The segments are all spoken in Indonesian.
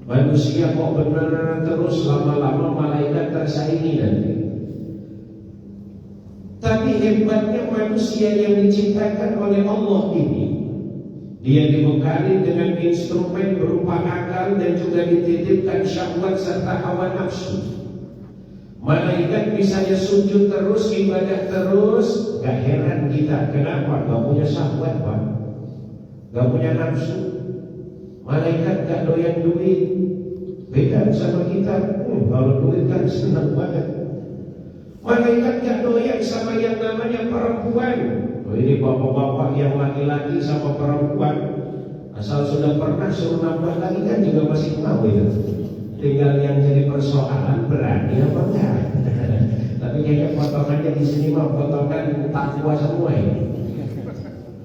Manusia kok benar terus, lama-lama malaikat tersaingi nanti. Tapi hebatnya manusia yang diciptakan oleh Allah ini, dia dibekali dengan instrumen berupa akal dan juga dititipkan syahwat serta hawa nafsu. Malaikat misalnya sujud terus, ibadah terus, gak heran kita. Kenapa? Gak punya syahwat, Pak. Gak punya nafsu. Malaikat gak doyan duit. Beda sama kita. Kalau duit kan senang banget. Malaikat gak doyan sama yang namanya perempuan. Ini bapak-bapak yang laki-laki sama perempuan, asal sudah pernah suruh nambah lagi kan juga masih mau ya. Tinggal yang jadi persoalan berani apa enggak. Tapi kayaknya potongannya di sini mah potongan takwa semua ya.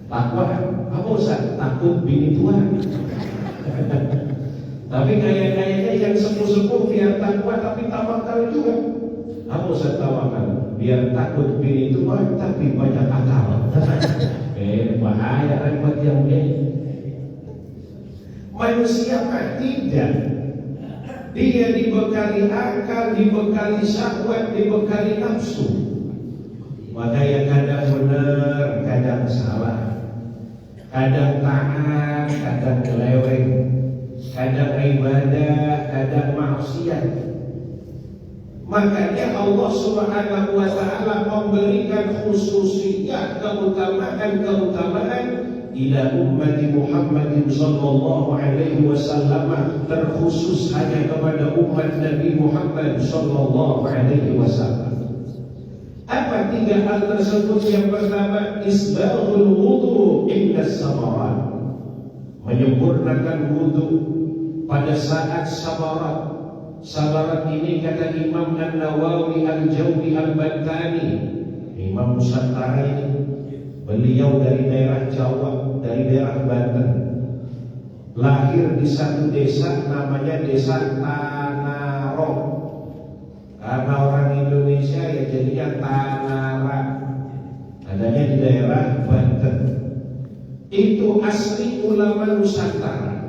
Takwa apa Ustaz? Takut bini tua. Tapi kayaknya yang sepuh-sepuh biar takwa tapi tawakal juga. Apa Ustaz tawakal? Biar takut bini tua tapi banyak akal. Bahaya repot yang ini. Manusia mah tidak. Dia dibekali akal, dibekali syahwat, dibekali nafsu. Makanya kadang benar, kadang salah. Kadang taat, kadang keleweng. Kadang ibadah, kadang maksiat. Makanya Allah Subhanahu wa ta'ala memberikan khususiyat, keutamaan ila ummati Muhammadin sallallahu alaihi wasallam, terkhusus hanya kepada umat Nabi Muhammad sallallahu alaihi wasallam. Apa tiga hal tersebut? Yang pertama, isbaghul wudu inda samarat, menyempurnakan wudu pada saat samarat. Samarat ini kata Imam An-Nawawi Al-Jawzi Al-Bantani, Imam Nusantara ini, beliau dari daerah Jawa, dari daerah Banten. Lahir di satu desa namanya Desa Tanarong. Karena orang Indonesia ya jadinya Tanara. Adanya di daerah Banten. Itu asli ulama Nusantara.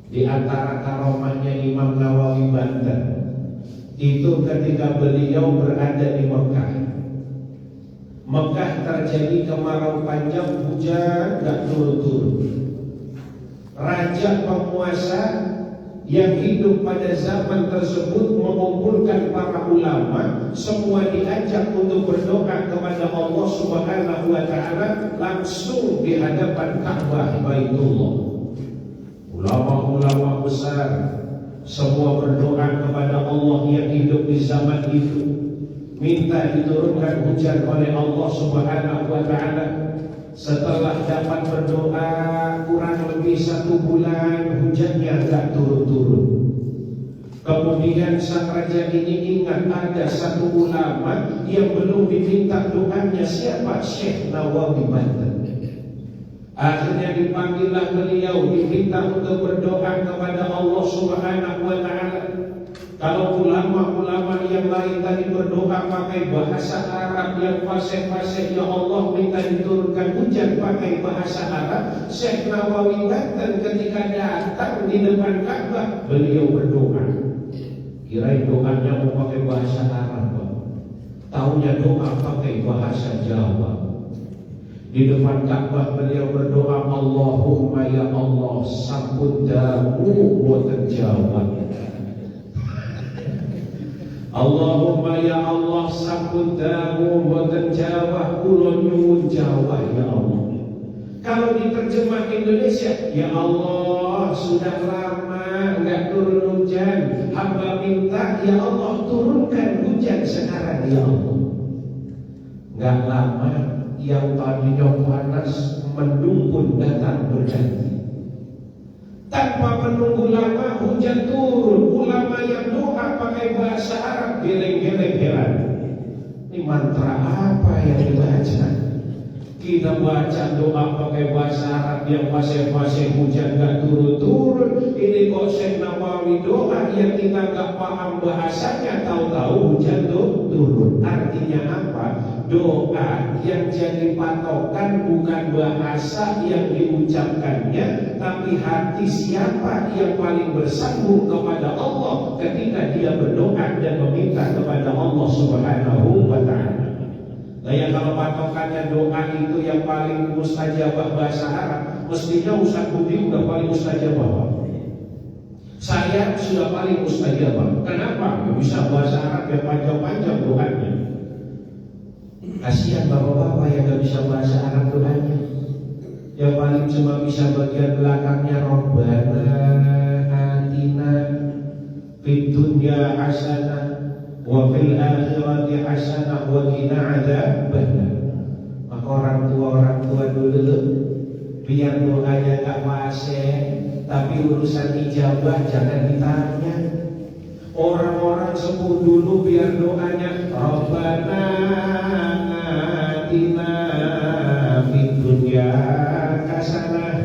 Di antara karomahnya Imam Nawawi Banten itu ketika beliau berada di Mekah. Mekah terjadi kemarau panjang, hujan gak turun-turun. Raja penguasa yang hidup pada zaman tersebut mengumpulkan para ulama, semua diajak untuk berdoa kepada Allah Subhanahu wa ta'ala langsung di hadapan Ka'bah Baitullah. Ulama-ulama besar semua berdoa kepada Allah yang hidup di zaman itu, minta diturunkan hujan oleh Allah Subhanahu wa ta'ala. Setelah dapat berdoa kurang lebih 1 bulan, hujannya tidak turun-turun. Kemudian sang raja ini ingat ada satu ulama yang belum diminta doanya. Siapa? Syekh Nawawi Banten. Akhirnya dipanggillah beliau, diminta untuk berdoa kepada Allah Subhanahu wa ta'ala. Kalau ulama-ulama yang lain tadi berdoa pakai bahasa Arab yang fasih-fasih, ya Allah minta diturunkan hujan pakai bahasa Arab, Syekh Nawawi Banten ketika datang di depan Ka'bah, beliau berdoa. Kirain doanya mau pakai bahasa Arab, taunya doa pakai bahasa Jawa. Di depan Ka'bah beliau berdoa, Allahumma ya Allah sampun damu boten Jawa. Allahumma ya Allah sampun damu boten Jawa, kula nyuwun Jawa ya Allah. Kalau diterjemah Indonesia, ya Allah sudah lama enggak turun hujan, hamba minta ya Allah turunkan hujan sekarang ya Allah. Enggak lama yang tadinya panas mendung pun datang berganti. Tanpa menunggu lama hujan turun. Ulama yang doa pakai bahasa Arab geleng-geleng heran. Ini mantra apa yang dibaca? Kita baca doa pakai bahasa Arab yang fasih-fasih hujan gak turun-turun. Ini kok Syekh Nawawi doa yang kita gak paham bahasanya, tahu-tahu hujan turun. Artinya apa? doa yang jadi patokan bukan bahasa yang diucapkannya, tapi hati siapa yang paling bersambung kepada Allah ketika dia berdoa dan meminta kepada Allah Subhanahu wa ta'ala. Yang kalau patokannya doa itu yang paling mustajabah bahasa Arab, mestinya Ustaz Budi udah paling mustajabah. Saya sudah paling mustajabah. Kenapa? Bisa bahasa Arab yang panjang-panjang doanya. Kasihan bapak-bapak yang gak bisa bahasa Arab doanya. Yang paling cuma bisa bagian belakangnya Rabbana atina fid dunya hasanah wa fil akhirati hasanah wa qina adzabannar. Maka orang tua dulu biar doanya gak fasih, tapi urusan ijabah jangan ditanya. Orang-orang sepuh dulu biar doanya Rabbana atina fid dunya hasanah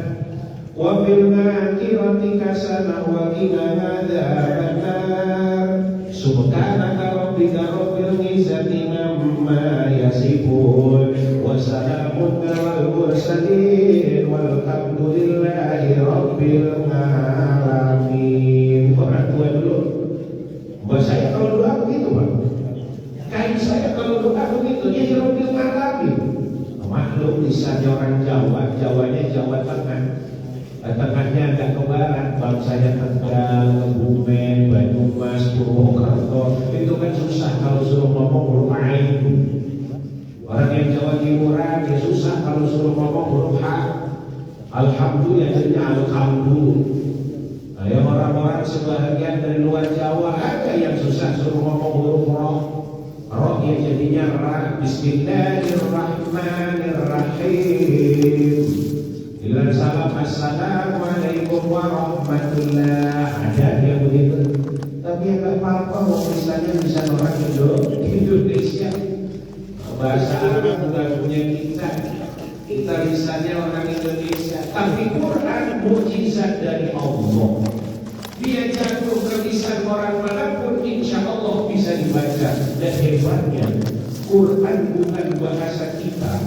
wa fil akhirati hasanah wa qina adzabannar. Subhanaka rabbika rabbil izzati amma yasifun wa salamun alal mursalin walhamdulillahi rabbil alamin. Orang tua dulu. Buat saya kalau doa begitu, Pak. Kain saya kalau doa begitu, ya rabbil alamin. Maklum lisannya orang Jawa, Jawanya Jawa Tengah. Tengahnya agak ke barat, bangsanya Tegal, Kebumen, Banyumas, Purwokerto. Itu kan susah kalau suruh ngomong huruf ain. Orang yang Jawa Timuran ya susah kalau suruh ngomong huruf H. Alhamdulillah jadinya alhamdulillah. Nah, yang orang-orang sebahagian dari luar Jawa ada yang susah suruh ngomong huruf roh. Roh ya jadinya ra. Bismillahirrahmanirrahim. Bila salam assalamualaikum warahmatullah. Ada yang begitu. Tapi yang gak apa-apa, mau misalnya bisa orang Indonesia. Bahasa Arab bukan punya kita. Kita lisannya orang Indonesia. Tapi Quran mukjizat dari Allah. Dia jatuh ke lisan orang manapun, insya Allah bisa dibaca. Dan hebatnya, Quran bukan bahasa kita.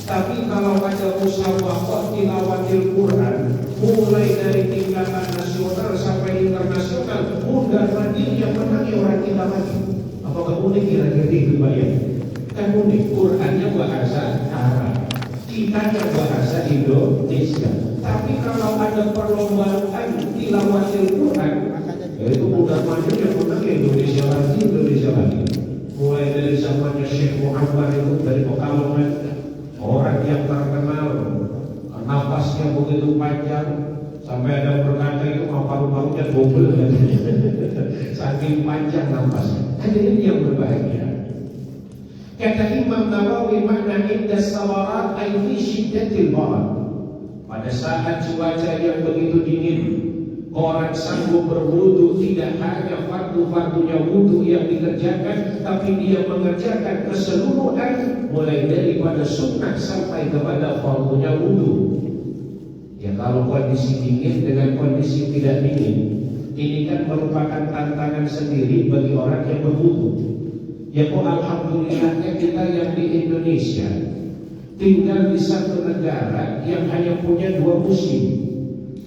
Tapi kalau ada musyawarah tilawatil Quran, mulai dari tingkatan nasional sampai internasional, mudah mandir yang menang orang kita lagi. Apakah unik kira-kira itu Pak ya? Kan unik, Qurannya bahasa Arab, kitanya bahasa Indonesia. Tapi kalau ada perlombaan tilawatil Quran, yaitu mudah mandir yang menang Indonesia lagi. Mulai dari zamannya Syekh Muhammad itu dari Pekalongan. Orang yang terkenal nafasnya begitu panjang sampai ada berkata itu paru-parunya double saking panjang nafasnya. Hadirin yang berbahagia, kata Imam Nawawi, makna indah sawarat ay fi syiddatil barad. Pada saat cuaca yang begitu dingin, orang sanggup berwudu, tidak hanya fardu-fardunya wudu yang dikerjakan, tapi dia mengerjakan keseluruhan mulai daripada sunnah sampai kepada fardunya wudu. Ya kalau kondisi dingin dengan kondisi tidak dingin, ini kan merupakan tantangan sendiri bagi orang yang berwudu. Ya kok alhamdulillahnya kita yang di Indonesia tinggal di satu negara yang hanya punya 2 musim.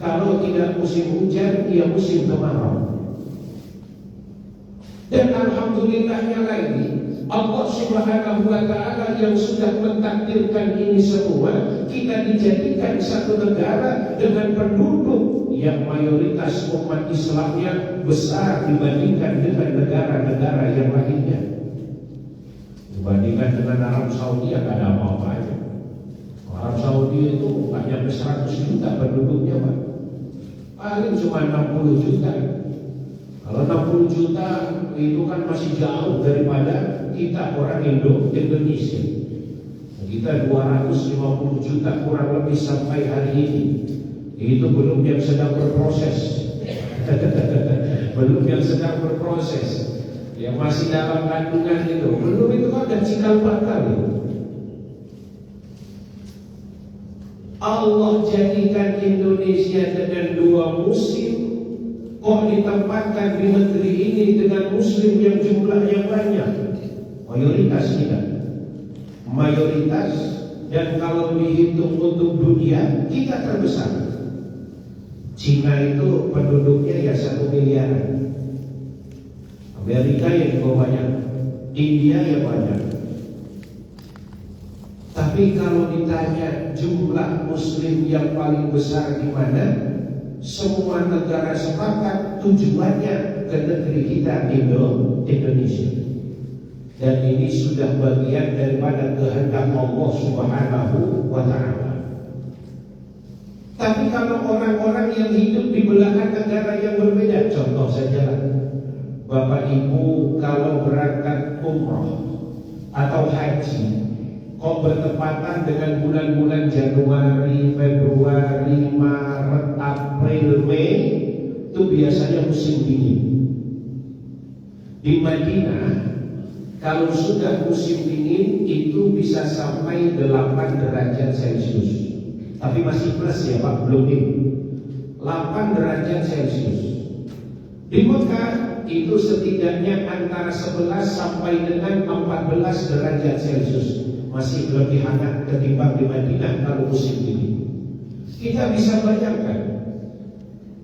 Kalau tidak musim hujan, ya musim kemarau. Dan alhamdulillahnya lagi, Allah Subhanahu wa ta'ala yang sudah mentakdirkan ini semua, kita dijadikan satu negara dengan penduduk yang mayoritas umat Islamnya besar dibandingkan dengan negara-negara yang lainnya. Dibandingkan dengan Arab Saudi yang ada apa-apanya. Arab Saudi itu hanya 100 juta penduduknya, Pak. Paling cuma 60 juta. Kalau 60 juta itu kan masih jauh daripada kita orang Indonesia. Kita 250 juta kurang lebih sampai hari ini. Itu belum yang sedang berproses. Belum yang sedang berproses. Yang masih dalam kandungan itu. Belum itu kan ada cikal bakal itu. Allah jadikan Indonesia dengan 2 musim. Kok ditempatkan di negeri ini dengan muslim yang jumlahnya banyak? Mayoritas kita. mayoritas, dan kalau dihitung untuk dunia kita terbesar. Cina itu penduduknya ya 1 miliar, Amerika ya juga banyak, India ya banyak. Tapi kalau ditanya jumlah muslim yang paling besar di mana, semua negara sepakat tujuannya ke negeri kita, Indonesia. Dan ini sudah bagian daripada kehendak Allah Subhanahu wa ta'ala. Tapi kalau orang-orang yang hidup di belahan negara yang berbeda, contoh saja lah, Bapak Ibu kalau berangkat umroh atau haji, kok bertepatan dengan bulan-bulan Januari, Februari, Maret, April, Mei, itu biasanya musim dingin. Di Madinah kalau sudah musim dingin itu bisa sampai 8 derajat Celcius. Tapi masih plus ya Pak, belum dingin. 8 derajat Celcius. Di Mekah itu setidaknya antara 11 sampai dengan 14 derajat Celcius. Masih lebih hangat ketimbang di Madinah kalau musim dingin. Kita bisa bayangkan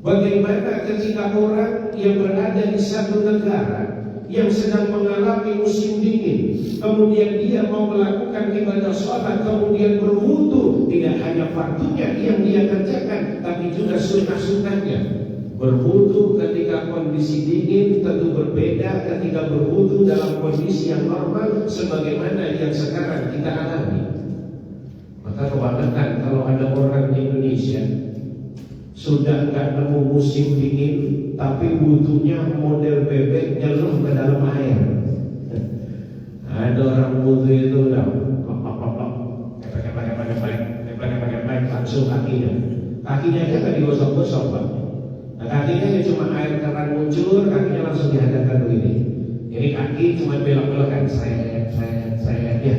bagaimana ketika orang yang berada di satu negara yang sedang mengalami musim dingin, kemudian dia mau melakukan ibadah sholat, kemudian berwudu, tidak hanya fardunya yang dia kerjakan, tapi juga sunnah-sunnahnya. Berwudu ketika kondisi dingin tentu berbeda ketika berwudu dalam kondisi yang normal, sebagaimana yang sekarang kita alami. Maka kebanyakan kalau ada orang di Indonesia sudah nggak nemu musim dingin, tapi wudunya model bebek nyeluh ke dalam air. Ada orang wudu itu udah langsung kakinya aja nggak digosok-gosok Pak. Nah, kakinya ya cuma air keran muncul, kakinya langsung dihadapkan begini. Ini kaki cuma belok-belokan, saya ya.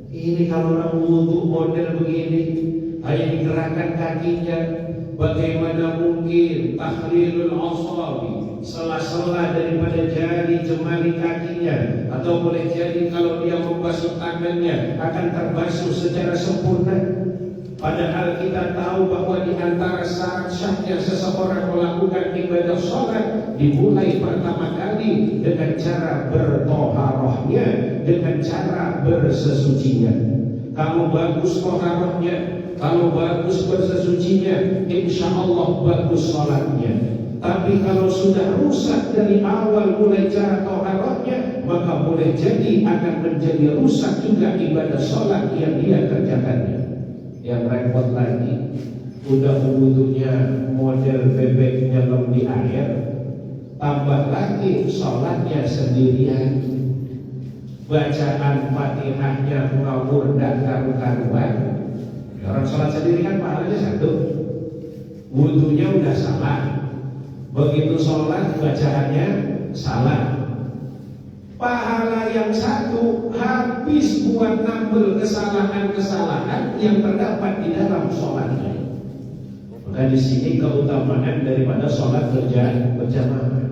Ini kalau orang wudu model begini, hanya digerakkan kakinya. Bagaimana mungkin tahlilul asabi, sela-sela daripada jari jemari kakinya, atau boleh jadi kalau dia membasuh tangannya akan terbasuh secara sempurna. Padahal kita tahu bahwa di antara syarat syahnya seseorang melakukan ibadah sholat dimulai pertama kali dengan cara bertoharohnya, dengan cara bersesucinya. Kalau bagus toharohnya, kalau bagus bersesucinya, insya Allah bagus sholatnya. Tapi kalau sudah rusak dari awal mulai cara toharohnya, maka boleh jadi akan menjadi rusak juga ibadah sholat yang dia kerjakannya. Yang repot lagi, udah wudunya model bebek nyelam di air, tambah lagi sholatnya sendirian, bacaan Fatihahnya ngawur dan karu-karuan. Orang sholat sendiri kan pahalanya 1, wudunya udah salah, begitu sholat bacaannya salah. Pahala yang 1 habis buat nambel kesalahan-kesalahan yang terdapat di dalam sholatnya. Maka di sini keutamaan daripada sholat berjamaah.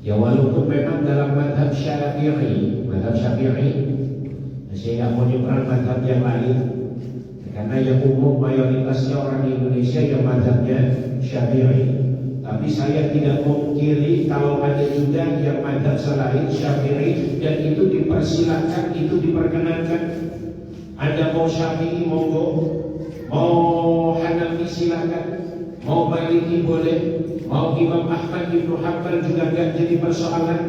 Ya walaupun memang dalam madhab Syafi'i, saya nggak mau nyebrang madhab yang lain, karena yang umum mayoritasnya orang di Indonesia yang madhabnya Syafi'i. Tapi saya tidak memungkiri kalau ada juga yang madhab selain Syafi'i, dan itu dipersilakan, itu diperkenankan. Anda mau Syafi'i monggo, mau Hanafi silakan, mau Maliki boleh, mau Imam Ahmad Ibnu Hanbal juga nggak jadi persoalan,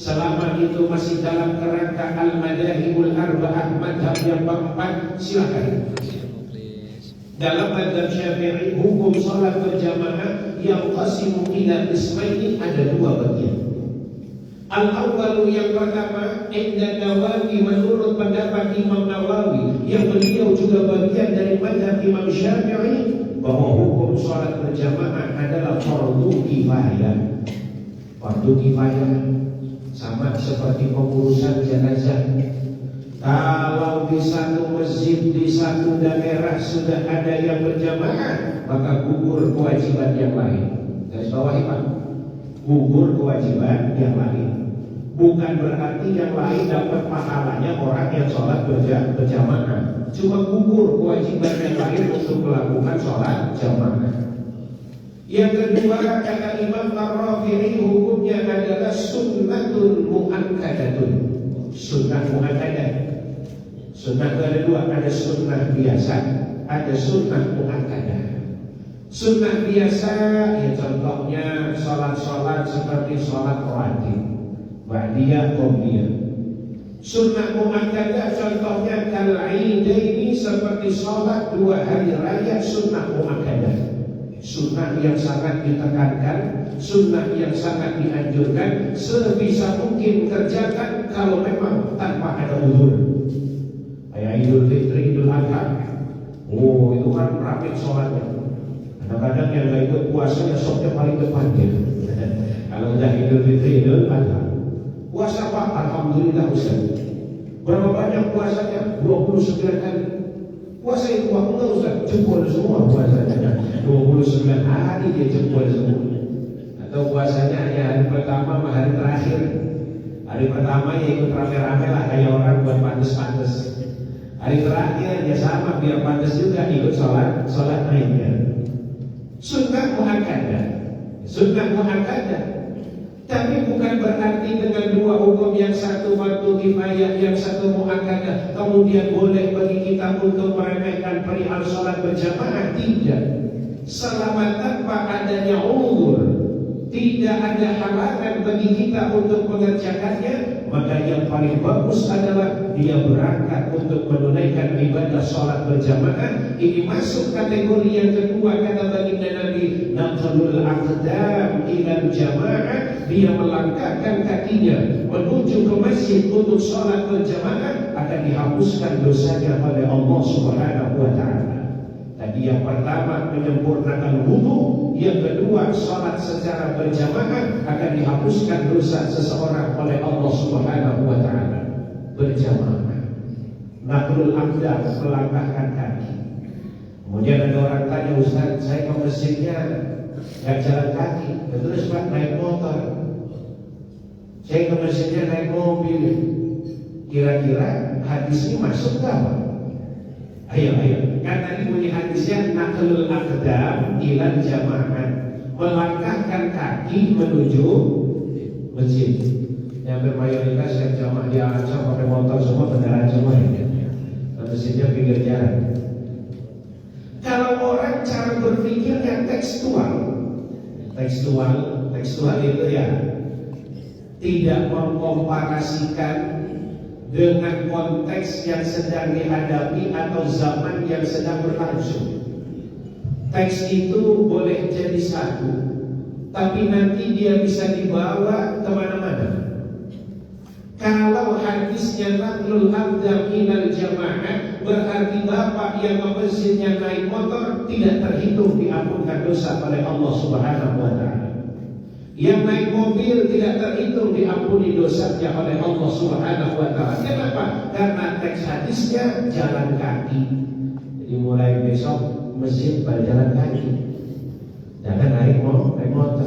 selama itu masih dalam kerangka al-madahibul arba'ah, madhab yang keempat, silakan. Dalam madhab Syafi'i, hukum salat berjamaah yang qasimu ila qismaini, ada 2 bagian. Al-awwalu, yang pertama, inda Nawawi, menurut pendapat Imam Nawawi, yang beliau juga bagian dari madhab Imam Syafi'i, bahwa hukum salat berjamaah adalah fardu kifayah. Fardu kifayah sama seperti pengurusan jenazah. Kalau di satu masjid, di satu daerah sudah ada yang berjamaah, maka gugur kewajiban yang lain. Garis bawahi Pak, gugur kewajiban yang lain. Bukan berarti yang lain dapat pahalanya orang yang sholat berjamaah. Cuma gugur kewajiban yang lain untuk melakukan sholat jamaah. Yang kedua, kata Imam Ar-Rafi'i, hukumnya adalah sunnatun mu'akkadatun. Sunnah mu'akkadah. Sunnah itu ada dua, ada sunnah biasa, ada sunnah mu'akkadah. Sunnah biasa, ya contohnya sholat-sholat seperti sholat rawatib, ba'diyah, qobliyah. Sunnah mu'akkadah contohnya kal-idaini, seperti sholat 2 hari raya, sunnah mu'akkadah. Sunnah yang sangat ditekankan, sunnah yang sangat dianjurkan, sebisa mungkin kerjakan kalau memang tanpa ada uzur. Kayak Idul Fitri, Idul Adha. Oh, itu kan rapid sholatnya. Kadang-kadang yang gak ikut puasanya sopnya paling depan ya. Kalau udah Idul Fitri, Idul Adha. Puasa Pak, alhamdulillah Ustaz. Berapa banyak puasanya? 29 hari. Puasa itu waktu enggak Ustaz, jempol semua puasanya. 29 hari dia jempol semua. Atau puasanya hanya hari pertama sama hari terakhir. Hari pertama ya ikut rame-rame lah kayak orang buat pantes-pantes. Hari terakhir ya sama biar pantes juga ikut sholat lainnya. Sunnah mu'akkadah. Sunnah mu'akkadah. Tapi bukan berarti dengan dua hukum, yang satu fardu kifayah, yang satu mu'akkadah, kemudian boleh bagi kita untuk meremehkan perihal sholat berjamaah. Tidak. Selama tanpa adanya uzur, tidak ada halangan bagi kita untuk mengerjakannya, maka yang paling bagus adalah dia berangkat untuk menunaikan ibadah sholat berjamaah. Ini masuk kategori yang kedua, kata baginda Nabi, naqlul aqdam ilal jamaah. Dia melangkahkan kakinya menuju ke masjid untuk sholat berjamaah, akan dihapuskan dosanya oleh Allah Subhanahu wa ta'ala. Tadi yang pertama menyempurnakan wudu, yang kedua sholat secara berjamaah, akan dihapuskan dosa seseorang oleh Allah Subhanahu wa ta'ala. Berjamaah, naqlul aqdam, melangkahkan kaki. Kemudian ada orang tanya, Ustaz, saya ke masjidnya nggak jalan kaki, terus Pak naik motor. Saya ke masjidnya naik mobil. Kira-kira hadis ini masuk nggak Pak? Ayo. Kan tadi bunyi hadisnya naqlul aqdam ilal jamaah, melangkahkan kaki menuju masjid. Yang bermayoritas yang jamaah di Al-Aqsa pakai motor semua, kendaraan semua ya. Masjidnya pinggir jalan. Kalau orang cara berpikirnya tekstual itu ya tidak mengkomparasikan dengan konteks yang sedang dihadapi atau zaman yang sedang berlangsung. Teks itu boleh jadi satu, tapi nanti dia bisa dibawa kemana-mana. Kalau hadisnya naqlul aqdam ilal jamaah, berarti bapak yang ke masjidnya naik motor tidak terhitung diampunkan dosa oleh Allah Subhanahu wa ta'ala. Yang naik mobil tidak terhitung diampuni dosanya oleh Allah Subhanahu wa ta'ala. Kenapa? Karena teks hadisnya jalan kaki. Jadi mulai besok masjid pada jalan kaki, jangan naik motor.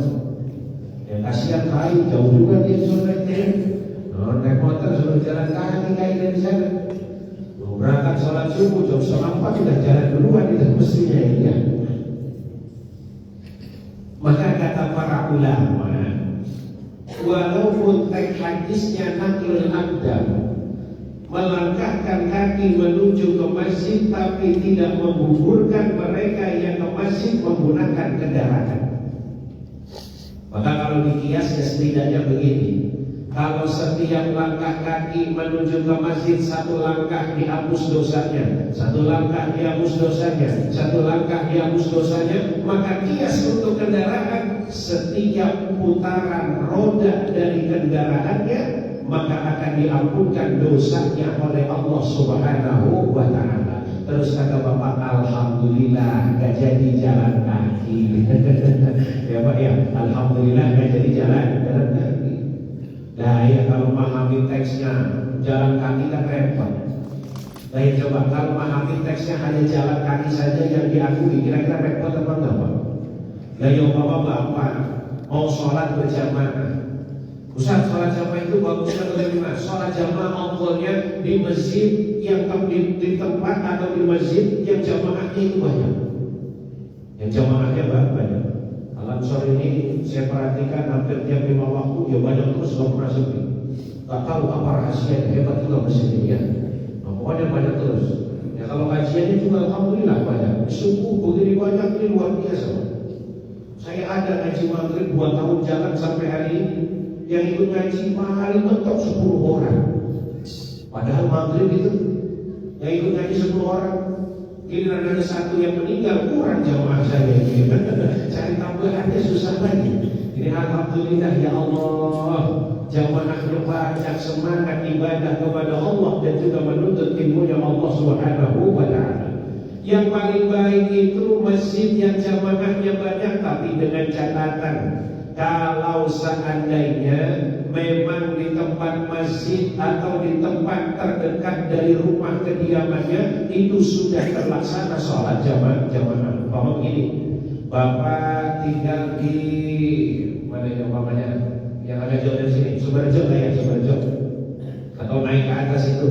Yang kasihan kali jauh juga dia suruh naik motor, suruh jalan kaki kayak dari sana. Berangkat sholat subuh jam 4 sudah jalan duluan, itu mestinya ya. Maka kata para ulama, walaupun teks hadisnya naqlul aqdam, melangkahkan kaki menuju ke masjid, tapi tidak menggugurkan mereka yang ke masjid menggunakan kendaraan. Maka kalau dikiasnya setidaknya begini, kalau setiap langkah kaki menuju ke masjid, satu langkah dihapus dosanya, satu langkah dihapus dosanya, satu langkah dihapus dosanya, maka kias untuk kendaraan, setiap putaran roda dari kendaraannya maka akan diampunkan dosanya oleh Allah Subhanahu wa ta'ala. Terus kata bapak, alhamdulillah gak jadi jalan kaki. Ya Pak ya, alhamdulillah gak jadi jalan kaki. Nah ya, kalau memahami teksnya jalan kaki kan repot. Nah ya, coba kalau memahami teksnya hanya jalan kaki saja yang diakui, kira-kira repot apa enggak Pak? Nah ya bapak mau sholat berjamaah, Ustaz, sholat jamaah itu bagus atau bagaimana? Sholat jamaah awalnya di masjid yang di tempat atau di masjid yang jamaahnya itu banyak. Yang jamaahnya banyak. Alam sore ini saya perhatikan hampir tiap 5 waktu ya banyak terus, gak pernah sepi. Gak tahu apa rahasia hebat juga masjid ini ya. Nah, pokoknya banyak terus. Ya kalau kajiannya juga alhamdulillah banyak. Subuh begini banyak ini luar biasa. Saya ada ngaji maghrib 2 tahun jalan sampai hari ini. Yang ikut ngaji paling mentok 10 orang. Padahal maghrib itu yang ikut ngaji 10 orang. Giliran ada satu yang meninggal, kurang jamaah saya ini. Cari tambahannya susah lagi. Ini alhamdulillah ya Allah, jamaahnya banyak, semangat ibadah kepada Allah dan juga menuntut ilmunya Allah Subhanahu wa taala. Yang paling baik itu masjid yang jamaahnya banyak, tapi dengan catatan kalau seandainya memang di tempat masjid atau di tempat terdekat dari rumah kediamannya itu sudah terlaksana sholat jamaah. Bapak begini, Bapak tinggal di mana ya umpamanya yang agak jauh dari sini, Subarjo lah ya, Subarjo, atau naik ke atas itu,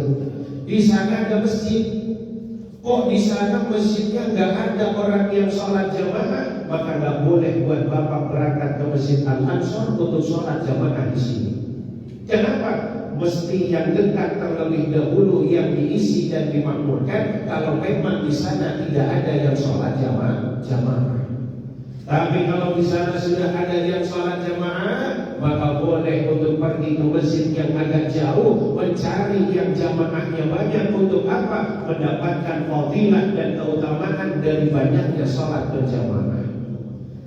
di sana ada masjid. Kok di sana masjidnya nggak ada orang yang sholat jamaah, maka nggak boleh buat Bapak berangkat ke Masjid Al-Ansor untuk sholat jamaah di sini. Kenapa? Mesti yang dekat terlebih dahulu yang diisi dan dimakmurkan. Kalau memang di sana tidak ada yang sholat jamaah. Tapi kalau di sana sudah ada yang sholat jamaah, maka boleh untuk pergi ke masjid yang agak jauh, mencari yang jamaahnya banyak. Untuk apa? Mendapatkan fadilah dan keutamaan dari banyaknya sholat berjamaah.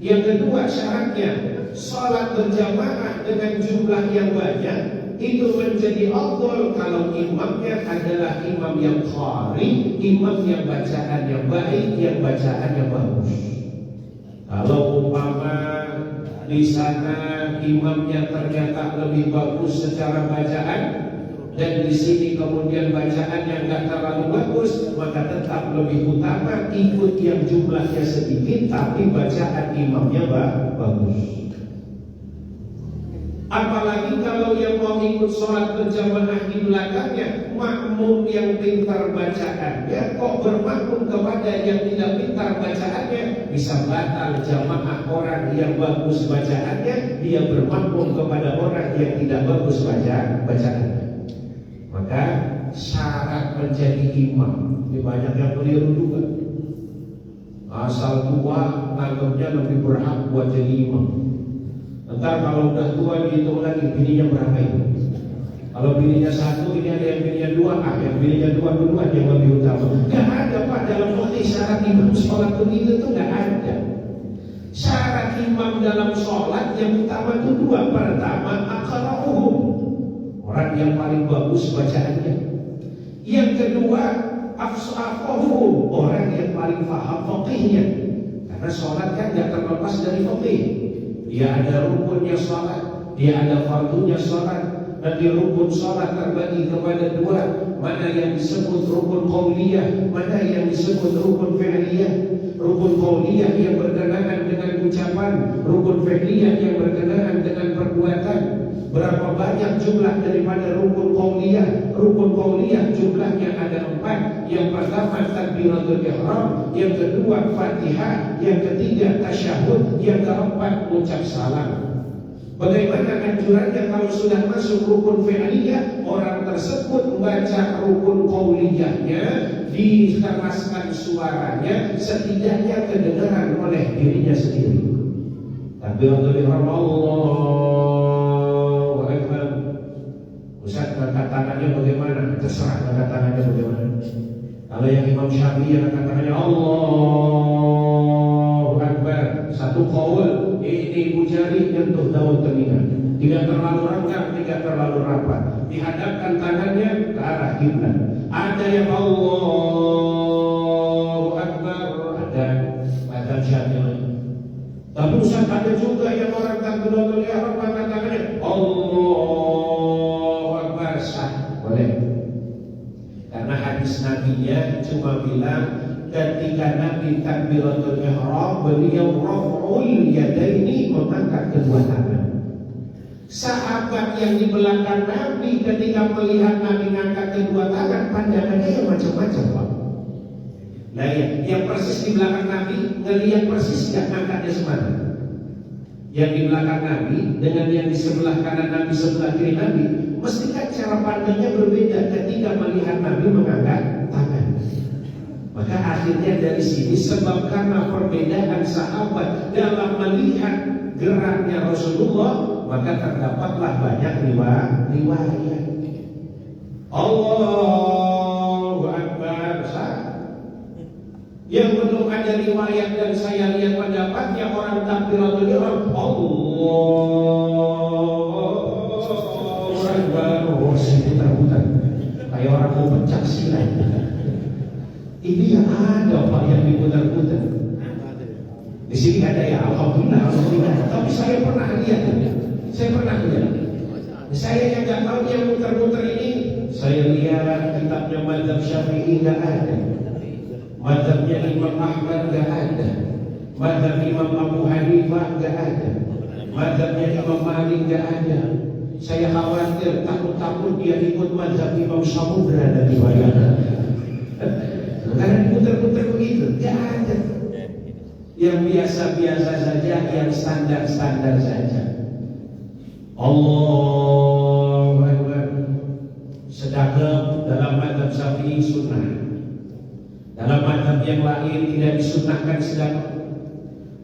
Yang kedua syaratnya, sholat berjamaah dengan jumlah yang banyak itu menjadi afdal kalau imamnya adalah imam yang qari, imam yang bacaannya baik, yang bacaannya bagus. Kalau umpama di sana imamnya ternyata lebih bagus secara bacaan dan di sini kemudian bacaannya nggak terlalu bagus, maka tetap lebih utama ikut yang jumlahnya sedikit tapi bacaan imamnya bagus. Apalagi kalau yang mau ikut sholat berjamaah di belakangnya makmum yang pintar bacaannya kok bermakmum kepada yang tidak pintar bacaannya, bisa batal jamaah orang yang bagus bacaannya, dia bermakmum kepada orang yang tidak bagus bacaannya. Maka syarat menjadi imam ini banyak yang keliru juga. Asal tua nganggapnya lebih berhak buat jadi imam. Ntar kalau udah tua dihitung lagi bininya berapa itu. Kalau bininya 1, ini ada yang bininya 2, yang bininya 2 duluan yang lebih utama. Gak ada Pak dalam fikih syarat imam sholat begitu tuh gak ada. Syarat imam dalam sholat yang utama itu 2. Pertama aqra'uhum, orang yang paling bagus bacaannya. Yang kedua afsahuhum, orang yang paling paham fikihnya. Karena sholat kan gak terlepas dari fikih. Dia ada rukunnya sholat, dia ada fardunya sholat. Dan di rukun sholat terbagi kepada 2. Mana yang disebut rukun qauliyah, mana yang disebut rukun fi'liyah. Rukun qauliyah yang berkenaan dengan ucapan, rukun fi'liyah yang berkenaan dengan perbuatan. Berapa banyak jumlah daripada rukun qauliyah? Rukun qauliyah jumlahnya ada 4. Yang pertama takbiratul ihram, yang kedua Fatihah, yang ketiga tasyahud, yang keempat ucap salam. Bagaimana anjurannya kalau sudah masuk rukun fi'liyah, orang tersebut membaca rukun qauliyahnya, dikeraskan suaranya, setidaknya kedengaran oleh dirinya sendiri. Takbiratul ihram, Allahu akbar. Ustaz, angkat tangannya bagaimana? Terserah angkat tangannya bagaimana. Kalau yang Imam Syafi'i angkat tangannya Allahu akbar, satu qaul, ini ibu jari nyentuh daun telinga, tidak terlalu renggang, tidak terlalu rapat, dihadapkan tangannya ke arah kiblat. Ada yang Allahu akbar, ada macam Syafi'i. Tapi Ustaz, ada juga yang orang takbiratul ihram angkat tangannya Allahu akbar, sah, boleh. Karena hadis Nabi-nya cuma bilang ketika Nabi takbiratul ihram, beliau raf'ul yadaini, mengangkat kedua tangan. Sahabat yang di belakang Nabi ketika melihat Nabi ngangkat kedua tangan, pandangannya yang macam-macam, Pak. Nah ya, yang persis di belakang Nabi ngelihat persis gak ngangkatnya semana. Yang di belakang Nabi dengan yang di sebelah kanan Nabi, sebelah kiri Nabi, mesti kan cara pandangnya berbeda ketika melihat Nabi mengangkat tangan. Maka akhirnya dari sini sebab karena perbedaan sahabat dalam melihat geraknya Rasulullah, maka terdapatlah banyak riwayat. Allahu Akbar. Yang belum ada riwayat dan saya lihat pendapatnya orang takbiratul ihram Allahu Akbar. Putar-putar kayak orang mau pencak silat. Ini yang ada Pak yang diputar-putar. Di sini ada ya, alhamdulillah. Tapi saya pernah lihat. Saya yang nggak tahu yang muter-muter ini. Saya lihat kitabnya Mazhab Syafi'i nggak ada. Mazhabnya Imam Ahmad nggak ada. Mazhab Imam Abu Hanifah nggak ada. Mazhabnya Imam Malik nggak ada. Saya khawatir takut dia ikut mazhab Imam Samudra dan Iwayana. Karena diputer-puter begitu, nggak ada. Yang biasa-biasa saja, yang standar-standar saja. Allahu Akbar. Sedangkan dalam mazhab Syafi'i sunnah. Dalam mazhab yang lain tidak disunnahkan sedekah.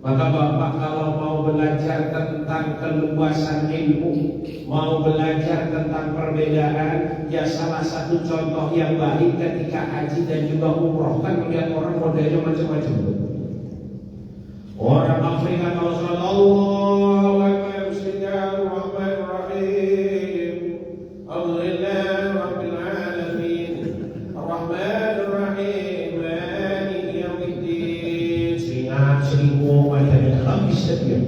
Maka Bapak kalau mau belajar tentang keluasan ilmu, mau belajar tentang perbedaan, ya salah satu contoh yang baik ketika haji dan juga umroh, kan melihat orang modelnya macam-macam. Orang Afrika kalau sholat Allahu Akbar, Bismillahirrahmanirrahim, Alhamdulillah Rabbil Alamin, Ar-Rahmanir Rahim, Maliki Yaumiddin. Seringat seringmu matanya habis setiap.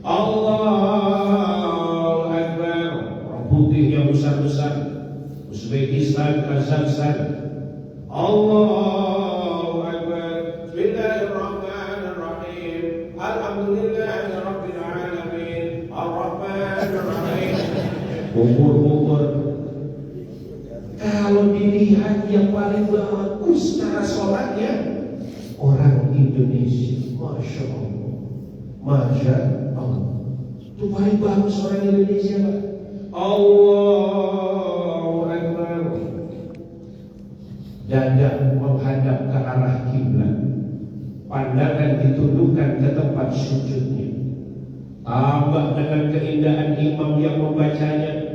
Allahu Akbar. Orang putih yang besar-besar, Uzbekistan, Kazakhstan. Allahu Akbar. Bismillahirrahmanirrahim. Alhamdulillahi Rabbil Alamin. Ar-Rahmanir Rahim. Ukur-ukur. Kalau dilihat yang paling bagus cara sholatnya orang Indonesia, Masya Allah, Masya Allah. Itu paling bagus orang Indonesia, Pak. Allahu Akbar. Dada menghadap ke arah kiblat, pandangan ditundukkan ke tempat sujudnya. Tambah dengan keindahan imam yang membacanya,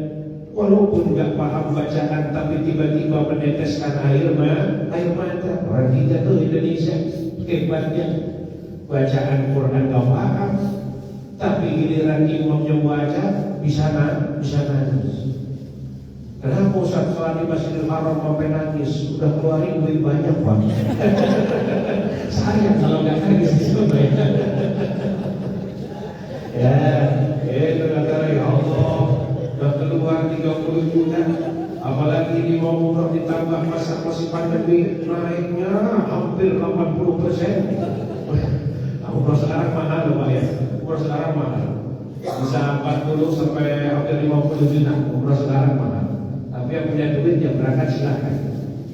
walaupun gak paham bacaan tapi tiba-tiba meneteskan air mata. Orang kita tuh Indonesia hebatnya, bacaan Quran gak paham, tapi giliran imamnya baca bisa nangis. Kenapa Ustaz sholat di Masjidil Haram sampai nangis? Udah keluarin duit banyak, Pak. Sayang kalau nggak nangis coba ya. Itu kata ya Allah, udah keluar 30 juta. Apalagi di mau umroh ditambah masa masih pandemi, naiknya hampir 80%. Umroh sekarang mahal loh Pak ya. Umroh sekarang mahal. Bisa 40 sampai hampir 50 juta. Umroh sekarang mahal. Tapi yang punya duit yang berangkat silahkan.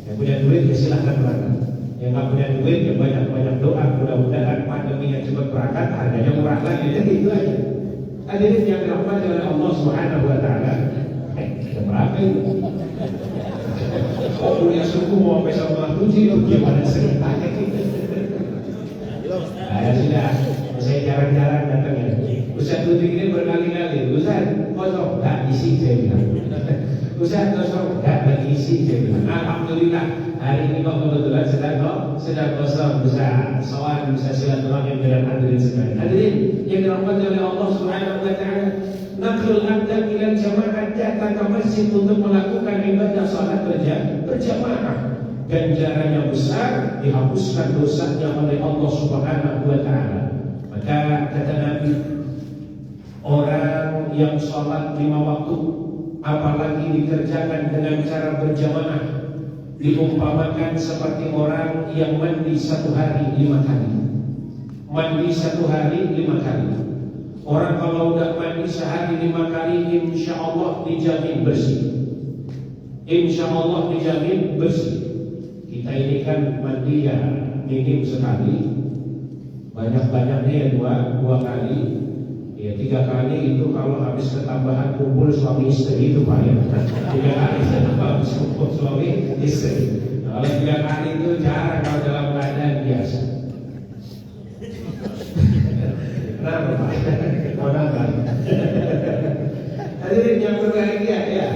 Yang punya duit ya silahkan berangkat. Yang nggak punya duit ya banyak-banyak doa. Mudah-mudahan pandeminya cepat berangkat, harganya murah lagi. Jadi itu aja. Hadirin yang dirahmati oleh Allah Subhanahu Wa Taala. Sudah berapa itu? Oh punya suku mau sampai sama tujuh itu gimana ceritanya? Nah, sudah. Saya jarang-jarang datang ya. Ustaz Tutik ini berkali-kali. Ustaz kosong, nggak isi saya bilang. Ustaz kosong, nggak bagi isi saya bilang. Alhamdulillah hari ini kok kebetulan sedang kosong, bisa soal, bisa silaturahmi dengan hadirin sekalian. Hadirin yang dirahmati oleh Allah Subhanahu Wa Taala, nakhlul abdan ila jamaah, datang ke masjid untuk melakukan ibadah salat berjamaah. Ganjarannya besar, dihapuskan dosanya oleh Allah Subhanahu Wa Taala. Maka kata Nabi, orang yang sholat 5 waktu, apalagi dikerjakan dengan cara berjamaah, diumpamakan seperti orang yang mandi 1 hari 5 kali. Mandi 1 hari 5 kali. Orang kalau udah mandi sehari 5 kali, insya Allah dijamin bersih. Insya Allah dijamin bersih. Kita ini kan mandi ya minim sekali, banyak-banyaknya ya dua kali, ya 3 kali itu kalau habis ketambahan kumpul suami istri itu Pak ya. 3 kali habis kumpul suami istri. Kalau 3 kali itu jarang kalau dalam keadaan biasa. Kenapa Pak? Keponakan. Hadirin yang berbahagia ya.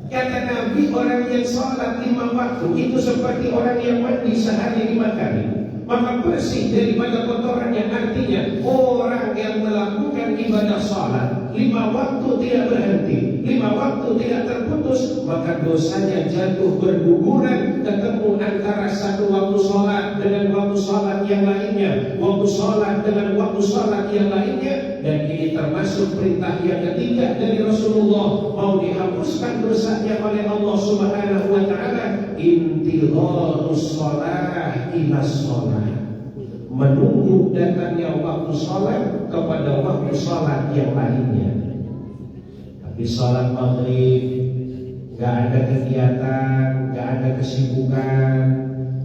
Kata Nabi, orang yang sholat 5 waktu itu seperti orang yang mandi sehari 5 kali. Maka bersih daripada kotoran, yang artinya orang yang melakukan ibadah sholat 5 waktu tidak berhenti, 5 waktu tidak terputus, maka dosanya jatuh berguguran, ketemu antara satu waktu sholat dengan waktu sholat yang lainnya, waktu sholat dengan waktu sholat yang lainnya. Dan ini termasuk perintah yang ketiga dari Rasulullah, mau dihapuskan dosanya oleh Allah Subhanahu wa ta'ala. Intidharus shalah ila shalah, menunggu datangnya waktu sholat kepada waktu sholat yang lainnya. Tapi sholat maghrib gak ada kegiatan, gak ada kesibukan,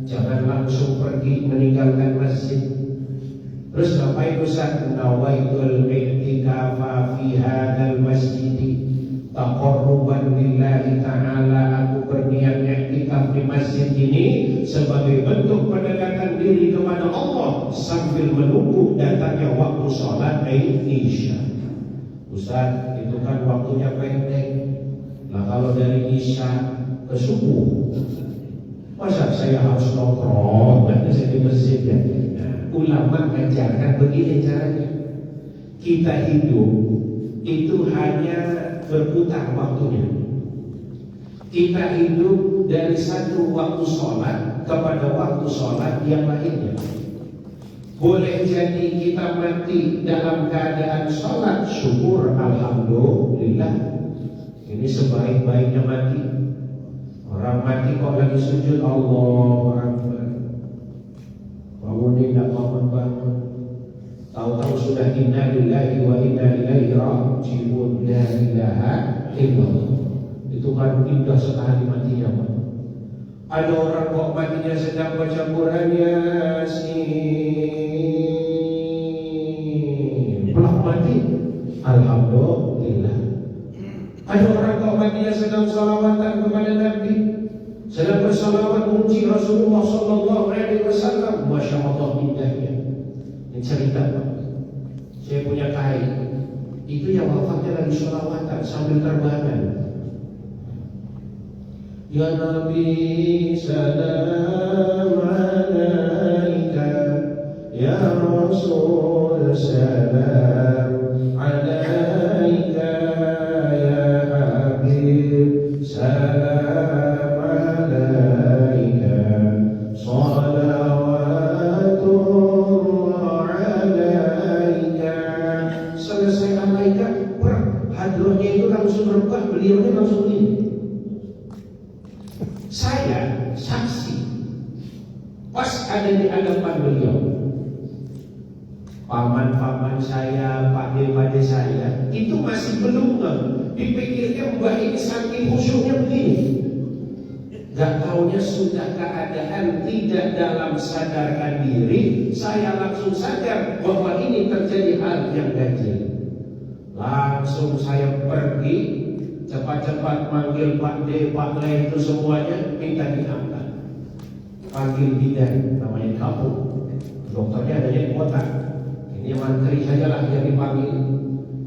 jangan langsung pergi meninggalkan masjid. Terus ngapain Ustaz? Nawaitul i'tikafa fi hadzal masjid taqarruban lillahi ta'ala. Aku berniat i'tikaf di masjid ini sebagai bentuk pendekatan diri kepada Allah sambil menunggu datangnya waktu sholat Isya. Ustaz, itu kan waktunya pendek. Nah kalau dari Isya ke subuh, masa saya harus nongkrong dan di masjid ya? Ulama mengajarkan begini caranya. Kita hidup itu hanya berputar waktunya. Kita hidup dari satu waktu sholat kepada waktu sholat yang lainnya. Boleh jadi kita mati dalam keadaan sholat, syukur alhamdulillah. Ini sebaik-baiknya mati. Orang mati kok lagi sujud, Allahu Akbar. Bangun tidak bangun-bangun, tahu-tahu sudah inna lillahi wa inna ilaihi raji'un. La ilaha illallah. Itu kan indah sekali matinya Pak. Ada orang kok matinya sedang baca Quran Yasin, pelak mati, alhamdulillah. Ada orang kok matinya sedang salawatan kepada Nabi, sedang bersalawat memuji Rasulullah sallallahu alaihi wasallam. Masya Allah indahnya. Ini cerita Pak, saya punya kain, itu yang wafatnya lagi salawatan sambil terbangan. Ya Nabi salam alaika, ya Rasul salam alaika, ya Habib salam. Selesai alaika, hadrohnya itu langsung berubah, beliaunya langsung ini. Saya saksi, pas ada di hadapan beliau, paman-paman saya, pakde-pakde saya, itu masih belum dipikirkan mbah ini saking khusyuknya begini. Gak taunya sudah keadaan tidak dalam sadarkan diri, saya langsung sadar bahwa ini terjadi hal yang ganjil. Langsung saya pergi, cepat-cepat manggil Pak D, Pak Le itu semuanya, minta diangkat. Panggil bidan, namanya kampung, dokternya adanya di kota. Ini mantri sajalah yang dipanggil.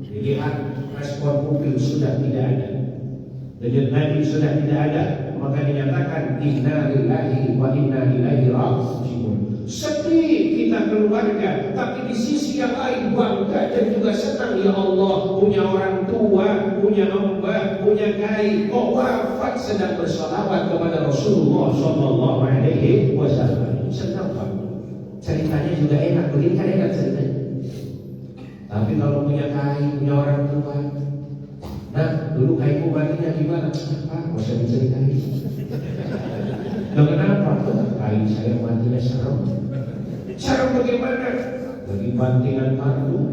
Dilihat respon mobil sudah tidak ada, denyut nadi sudah tidak ada, maka dinyatakan inna lillahi wa inna ilaihi raji'un. Sedih kita keluarga, tapi di sisi yang lain bangga dan juga senang. Ya Allah, punya orang tua, punya mbah, punya kiai kok wafat sedang bersalawat kepada Rasulullah sallallahu alaihi wasallam. Senang Pak. Ceritanya juga enak, begini kan enak ceritanya. Tapi kalau punya kiai, punya orang tua, nah dulu kaimu matinya gimana? Pak, gak usah diceritain. Loh kenapa? Kain saya matinya serem. Serem bagaimana? Lagi bantingan kartu.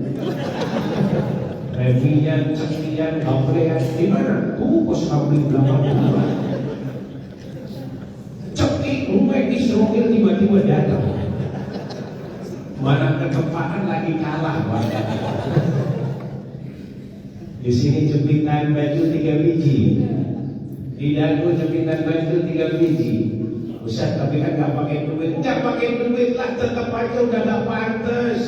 Reminya, cekian, kablean, di mana? Tuh pos kabel belakang. Cekik, medis rohil tiba-tiba datang. Mana ketepatan lagi kalah, Pak. Di sini jepitan baju 3 biji, di dagu jepitan baju 3 biji. Ustaz, tapi kan gak pakai duit. Gak pakai duit lah, tetap aja udah gak pantas.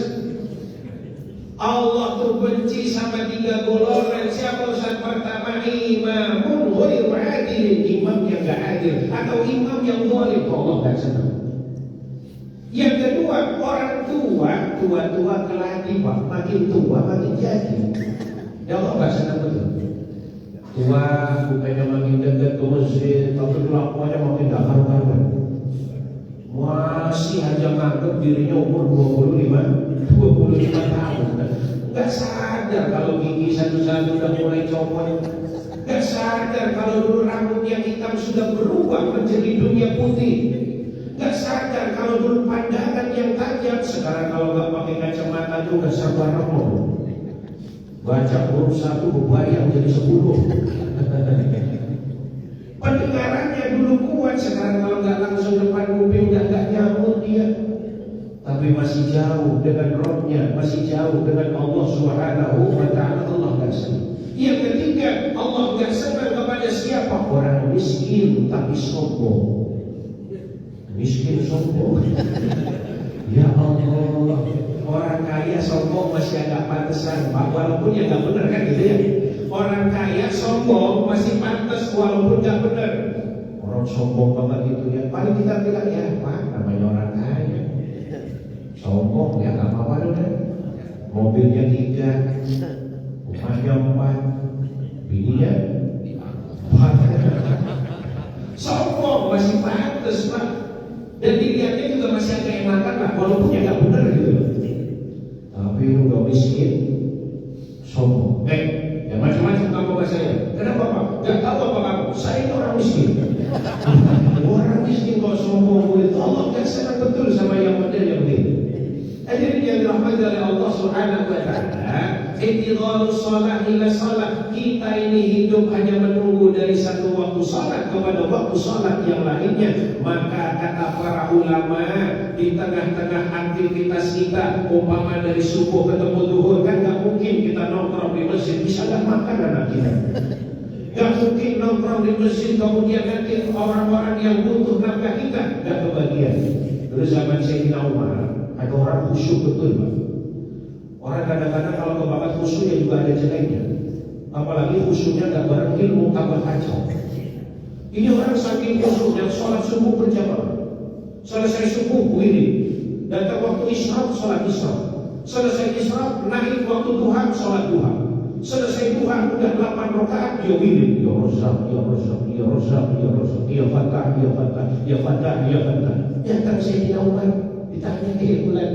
Allah tuh benci sama 3 golongan. Siapa Ustaz? Pertama, imamun ghairu adil, imam yang gak adil, atau imam yang zalim. Allah gak senang. Yang kedua, orang tua keladi, Pak. Makin tua makin jadi. Ya Allah gak senang betul. Tua bukannya makin dekat ke masjid, tapi kelakuannya makin gak karuan. Masih aja nganggep dirinya umur 25 tahun. Gak sadar kalau gigi satu-satu udah mulai copot. Gak sadar kalau dulu rambut yang hitam sudah berubah menjadi dunia putih. Gak sadar kalau dulu pandangan yang tajam, sekarang kalau gak pakai kacamata itu udah sabar remuk. Baca huruf 1 berbayang jadi 10. Pendengarannya dulu kuat, sekarang kalau gak langsung depan kuping udah gak nyamuk dia. Tapi masih jauh dengan rohnya, masih jauh dengan Allah Subhanahu wa ta'ala. Allah gak senang. Yang ketiga, Allah gak senang kepada siapa? Orang miskin tapi sombong. Miskin sombong. Ya Allah, orang kaya sombong masih agak pantesan, Pak. Walaupun ya gak benar kan gitu ya. Orang kaya sombong masih pantas walaupun gak benar. Orang sombong banget gitu ya. Paling kita bilang ya Pak, namanya orang kaya. Sombong ya gak apa-apa dong. Mobilnya 3, rumahnya 4, bininya 4. Sombong masih pantas, Pak. Dan dilihatnya juga masih agak enakan lah, walaupun ya gak benar gitu. Tapi lu udah miskin, sombong. Ya macam-macam kamu bahasa saya. Kenapa Pak? Gak tahu apa kamu? Saya ini orang miskin. Orang miskin kok sombong begitu. Allah gak senang betul sama yang model yang begitu. Jadi yang dirahmati oleh Allah Subhanahu wa ta'ala, intighalus shalah ila shalah. Kita ini hidup hanya menunggu dari satu waktu salat kepada waktu salat yang lainnya. Maka kata para ulama, di tengah-tengah aktivitas kita, umpama dari subuh ketemu zuhur, kan gak mungkin kita nongkrong di masjid. Bisa gak makan anak kita? Gak mungkin nongkrong di masjid kemudian nanti orang-orang yang butuh nafkah kita gak kebagian. Dulu zaman Sayyidina Umar, ada orang khusyuk betul, Pak. Orang kadang-kadang kalau kebakat khusyuknya juga ada jeleknya. Apalagi khusyuknya gak berilmu, tambah kacau. Ini orang saking khusyuknya, sholat subuh berjamaah. Selesai subuh wirid, datang waktu isyraq, sholat isyraq. Selesai isyraq, naik waktu duha, sholat duha. Selesai duha, udah 8 rakaat, dia wirid. Ya Razzaq, ya Razzaq, ya Razzaq, ya Razzaq, ya Fattah, ya Fattah, ya Fattah, ya Fattah. Datang Sayyidina Umar, ditanya bulan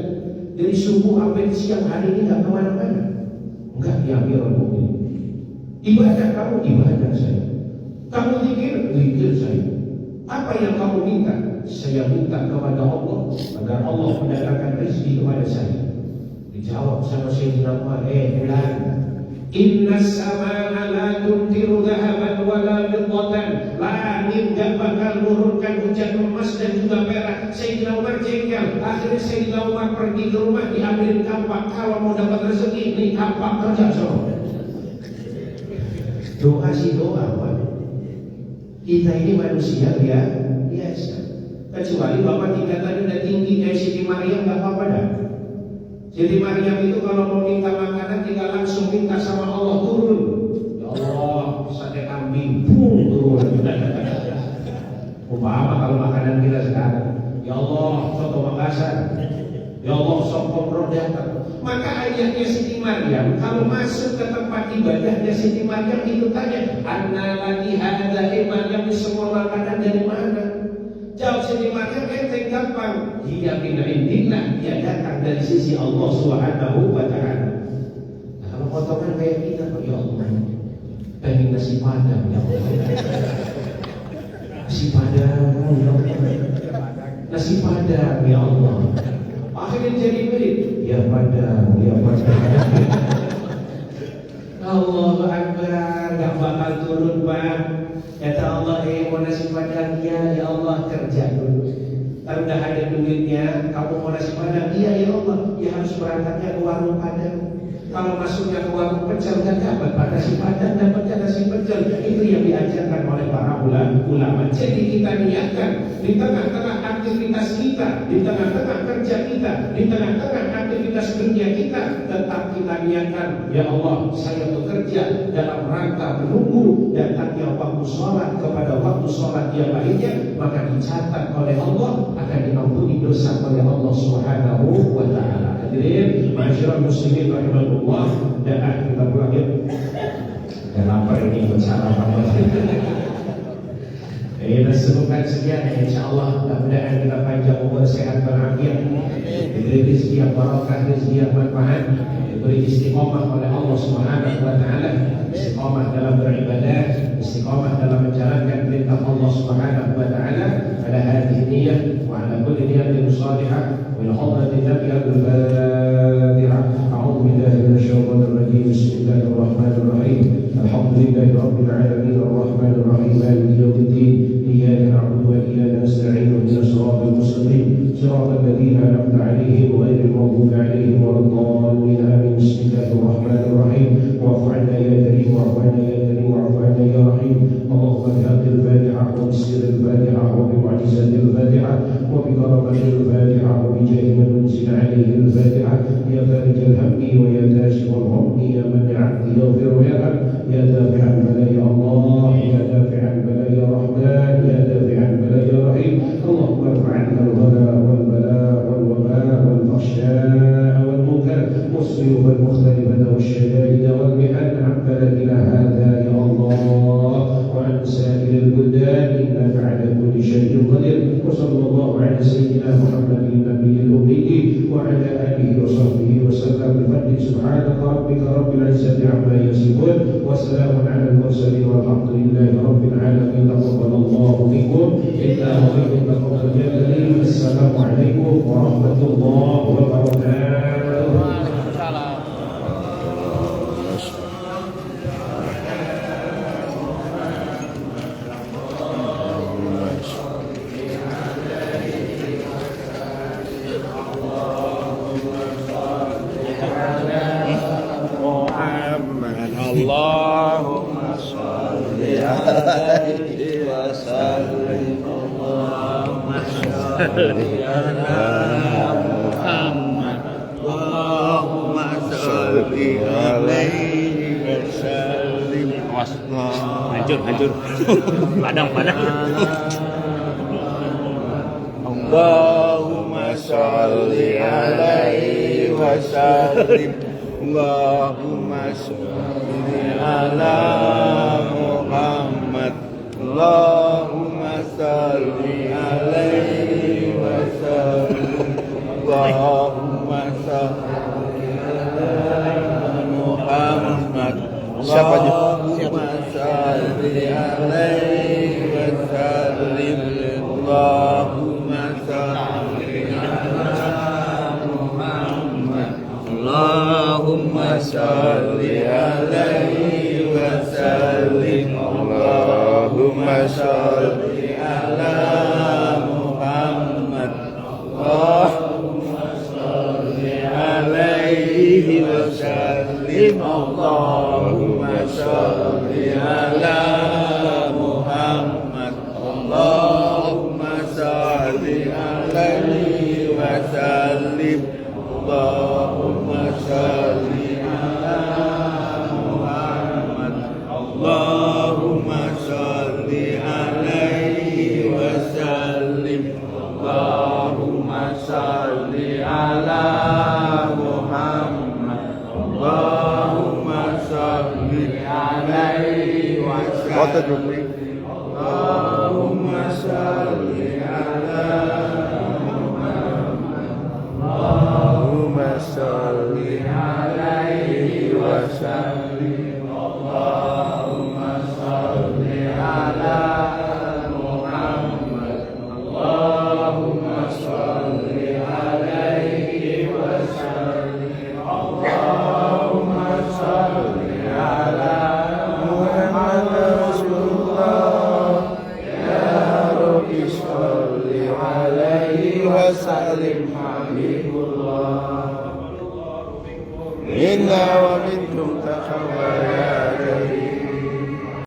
dari subuh sampai siang hari ini gak kemana-mana. Enggak, ya Amirul Mukminin. Ibadah kamu, ibadah saya. Kamu zikir saya. Apa yang kamu minta? Saya minta kepada Allah agar Allah mendatangkan rezeki kepada saya. Dijawab sama Sayyidina Umar, bulan, inna as-samaa'a la tumtiru dhahaban wa la fiddatan. Langit gak bakal nurunkan hujan emas dan juga perak. Sayyidina Umar jengkel. Akhirnya Sayyidina Umar pergi ke rumah, diambilin kampak. Kalau mau dapat rezeki, ini kampak kerja semua. Doa sih doa, Pak. Kita ini manusia ya biasa. Kecuali Bapak tingkatannya udah tinggi kayak Siti Maryam, gak apa-apa dah. Siti Maryam itu kalau mau minta makanan tinggal langsung minta sama Allah turun. Ya Allah, sate kambing, turun. Umpama kalau makanan kita sekarang, ya Allah, soto Makassar, ya Allah, sop komro datang. Maka ayahnya Siti Maryam kalau masuk ke tempat ibadahnya Siti Maryam itu tanya, anna lagi hadza Maryam, semua makanan dari mana? Jawab Siti Maryam, enteng gampang. Dia min indillah, dia datang dari sisi Allah Subhanahu wa ta'ala. Nah, kalau potongan kayak kita, ya Allah, pengen nasi padang, ya Allah. Nasi padang, ya Allah. Nasi padang, ya Allah. Akhirnya jadi mirip. Ya padang, ya padang. Allahu Akbar, gak bakal turun Pak. Kata Allah, mau nasi padang ya Allah, kerja dulu. Kalau udah ada duitnya, kamu mau nasi padang, iya ya Allah, ya harus berangkatnya ke warung padang. Kalau masuknya ke warung pecel kan dapat nasi padang, dapatnya nasi pecel. Itu yang diajarkan oleh para ulama. Jadi kita niatkan di tengah-tengah aktivitas kita, di tengah-tengah kerja kita, di tengah-tengah aktivitas dunia kita, tetap kita niatkan, ya Allah, saya bekerja dalam rangka menunggu datangnya waktu sholat kepada waktu sholat yang lainnya, maka dicatat oleh Allah, akan diampuni dosa oleh Allah Subhanahu wa Ta'ala. Hadirin, masyarakat muslimin rahimahullah, dan kita pulang yuk. Dan lapar ini buat sarapan. Kita sebutkan sekian, insyaAllah mudah-mudahan kita panjang umur, sehat walafiat, diberi rezeki yang barakah, rezeki yang manfaat, diberi istiqomah oleh Allah Subhanahu wa Ta'ala, istiqomah dalam beribadah, istiqomah dalam menjalankan perintah Allah Subhanahu wa Ta'ala, ala hadhihi niyyah wa ala kulli niyatin salihah wa ila hadratin Nabi al-Fatihah. A'udzu billahi minasyaitonir rajim. Bismillahir rahmanir rahim. Alhamdulillahi rabbil alamin arrahmanir rahim maliki yaumiddin. إياك نعبد وإياك نستعين اهدنا الصراط المستقيم صراط الذين أنعمت عليهم غير المغضوب عليهم ولا الضالين آمين. بسم الله الرحمن الرحيم. واعف عنا يا كريم، واعف عنا يا كريم، واعف عنا يا رحيم. اللهم بحق الفاتحة وبسر الفاتحة وبمعجزة الفاتحة وبكرامة الفاتحة وبجاه من أنزل عليه الفاتحة يا فارج الهم ويا كاشف الغم يا من العبد يغفر ويرحم يا دافع البلاء يا الله، يا دافع البلاء يا رحمن، يا دافع البلاء يا رحيم. اللهم ارفع عنا الغلا والبلاء والوباء والفحشاء والمنكر والسيوف المختلفة والشدائد والمحن عن بلدنا هذا يا الله وعن سائر البلدان، إنك على كل شيء قدير. وصلى الله على سيدنا محمد النبي الأمي وعلى آله وصحبه وسلم بفضل سبحان ربك رب العزة عما يصفون وسلام على المرسلين والحمد لله رب العالمين. تقبل الله منكم إنه وإنكم الجليل. السلام عليكم ورحمة الله وبركاته. Allahumma sholli alaihi wa sallim. Allahumma sholli ala Muhammad. Allahumma sholli alaihi wa sallim. Awas, hancur. Padang. Allahumma sholli alaihi wa sallim. Allahumma sholli ala Muhammad. Allahumma sholli alaihi wa sallim. Allahumma sholli ala Muhammad. Siapa aja? Allahumma sholli alaihi wa sallim. Allahumma sholli ala Muhammad. Allahumma sholli alaihi wa sallim. Allahumma sholli ala Muhammad. Allahumma sholli alaihi wa sallim. Allahumma sholli ala Muhammad. Allahumma sholli alaihi wa sallim. Allahumma sholli ala Muhammad. Allahumma sholli alaihi wa sallim. Allahumma sholli ala Muhammad. Allahumma sholli alaihi wa sallim. Allahumma sholli ala Allahumma sholli alaihi wa sallim. Allahumma sholli ala Muhammad. Allahumma sholli alaihi wa sallim. minna wa minkum taqabbal ya karim